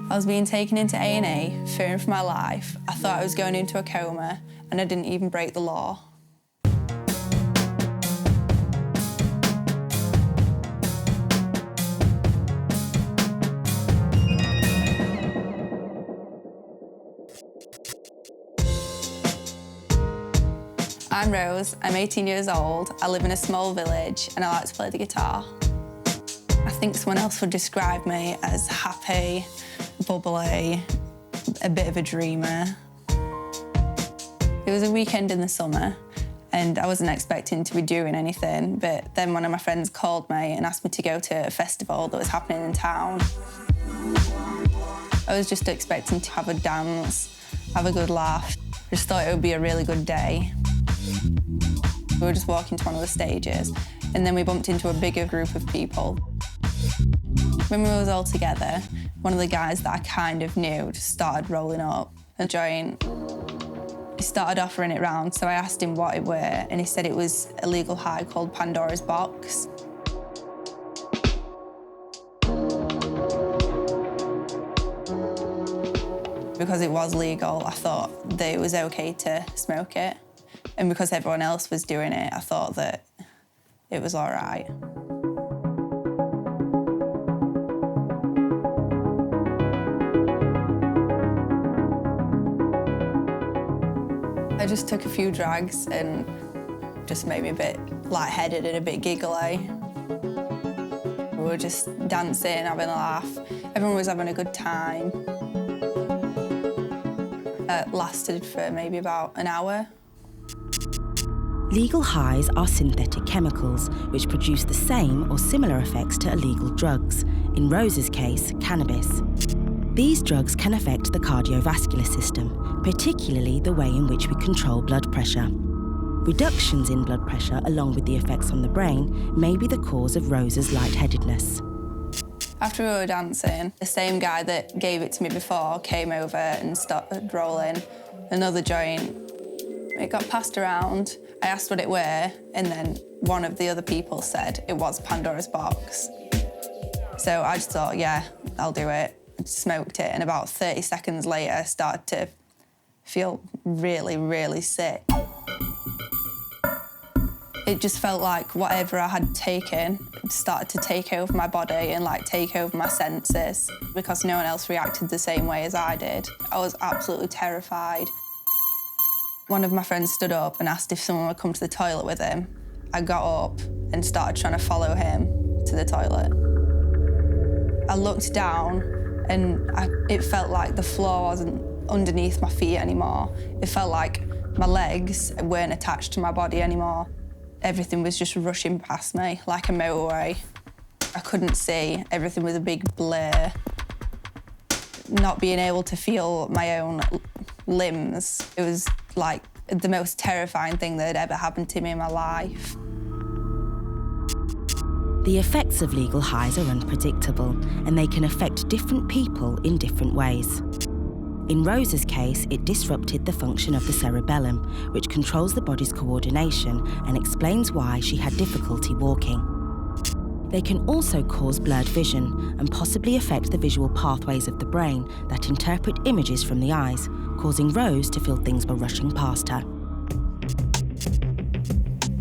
I was being taken into A&E, fearing for my life. I thought I was going into a coma, and I didn't even break the law. I'm Rose, I'm 18 years old, I live in a small village and I like to play the guitar. I think someone else would describe me as happy, bubbly, a bit of a dreamer. It was a weekend in the summer and I wasn't expecting to be doing anything, but then one of my friends called me and asked me to go to a festival that was happening in town. I was just expecting to have a dance, have a good laugh. I just thought it would be a really good day. We were just walking to one of the stages and then we bumped into a bigger group of people. When we was all together, one of the guys that I kind of knew just started rolling up a joint. He started offering it round, so I asked him what it were and he said it was a legal high called Pandora's Box. Because it was legal, I thought that it was okay to smoke it. And because everyone else was doing it, I thought that it was all right. I just took a few drags and just made me a bit lightheaded and a bit giggly. We were just dancing, having a laugh. Everyone was having a good time. It lasted for maybe about an hour. Legal highs are synthetic chemicals which produce the same or similar effects to illegal drugs, in Rose's case, cannabis. These drugs can affect the cardiovascular system, particularly the way in which we control blood pressure. Reductions in blood pressure, along with the effects on the brain, may be the cause of Rose's lightheadedness. After we were dancing, the same guy that gave it to me before came over and started rolling another joint. It got passed around. I asked what it were, and then one of the other people said it was Pandora's Box. So I just thought, yeah, I'll do it. I smoked it, and about 30 seconds later, I started to feel really, really sick. It just felt like whatever I had taken started to take over my body and take over my senses because no one else reacted the same way as I did. I was absolutely terrified. One of my friends stood up and asked if someone would come to the toilet with him. I got up and started trying to follow him to the toilet. I looked down and it felt like the floor wasn't underneath my feet anymore. It felt like my legs weren't attached to my body anymore. Everything was just rushing past me like a motorway. I couldn't see. Everything was a big blur. Not being able to feel my own limbs, it was like the most terrifying thing that had ever happened to me in my life. The effects of legal highs are unpredictable, and they can affect different people in different ways. In Rose's case, it disrupted the function of the cerebellum, which controls the body's coordination and explains why she had difficulty walking. They can also cause blurred vision and possibly affect the visual pathways of the brain that interpret images from the eyes, causing Rose to feel things were rushing past her.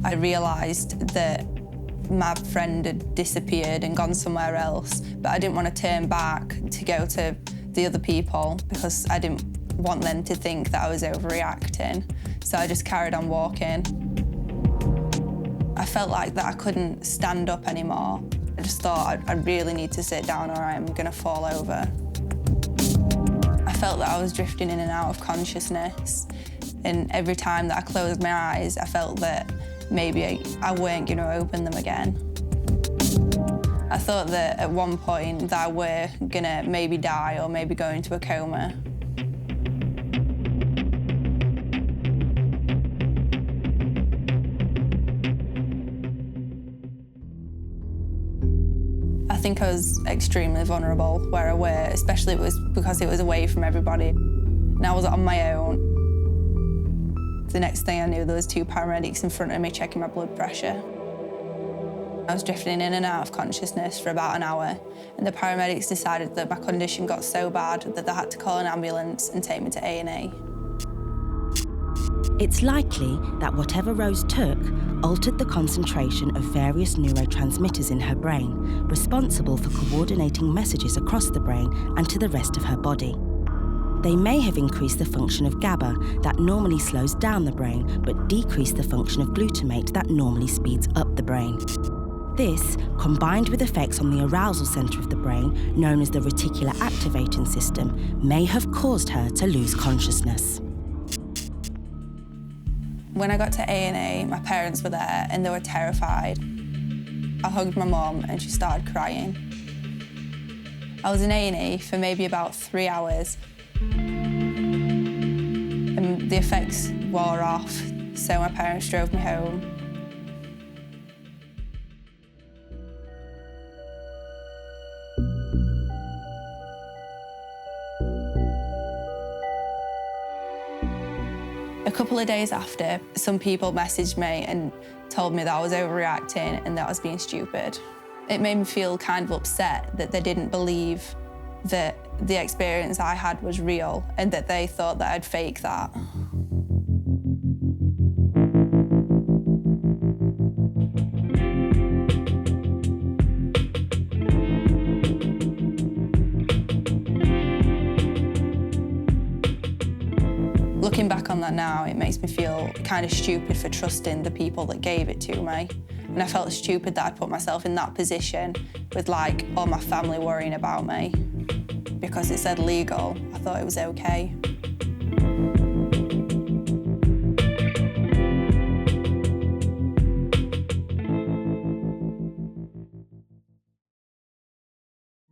I realised that my friend had disappeared and gone somewhere else, but I didn't want to turn back to go to the other people because I didn't want them to think that I was overreacting. So I just carried on walking. I felt like that I couldn't stand up anymore. I just thought I really need to sit down or I'm going to fall over. I felt that I was drifting in and out of consciousness, and every time that I closed my eyes, I felt that maybe I weren't going to open them again. I thought that at one point that I were going to maybe die or maybe go into a coma. I think I was extremely vulnerable where I were, especially because it was away from everybody. And I was on my own. The next thing I knew, there was 2 paramedics in front of me checking my blood pressure. I was drifting in and out of consciousness for about an hour, and the paramedics decided that my condition got so bad that they had to call an ambulance and take me to A&E. It's likely that whatever Rose took altered the concentration of various neurotransmitters in her brain, responsible for coordinating messages across the brain and to the rest of her body. They may have increased the function of GABA, that normally slows down the brain, but decreased the function of glutamate, that normally speeds up the brain. This, combined with effects on the arousal centre of the brain, known as the reticular activating system, may have caused her to lose consciousness. When I got to A&E, my parents were there and they were terrified. I hugged my mum and she started crying. I was in A&E for maybe about 3 hours. And the effects wore off, so my parents drove me home. A couple of days after, some people messaged me and told me that I was overreacting and that I was being stupid. It made me feel kind of upset that they didn't believe that the experience I had was real and that they thought that I'd fake that. Looking back on that now, it makes me feel kind of stupid for trusting the people that gave it to me. And I felt stupid that I'd put myself in that position with, like, all my family worrying about me. Because it said legal, I thought it was okay.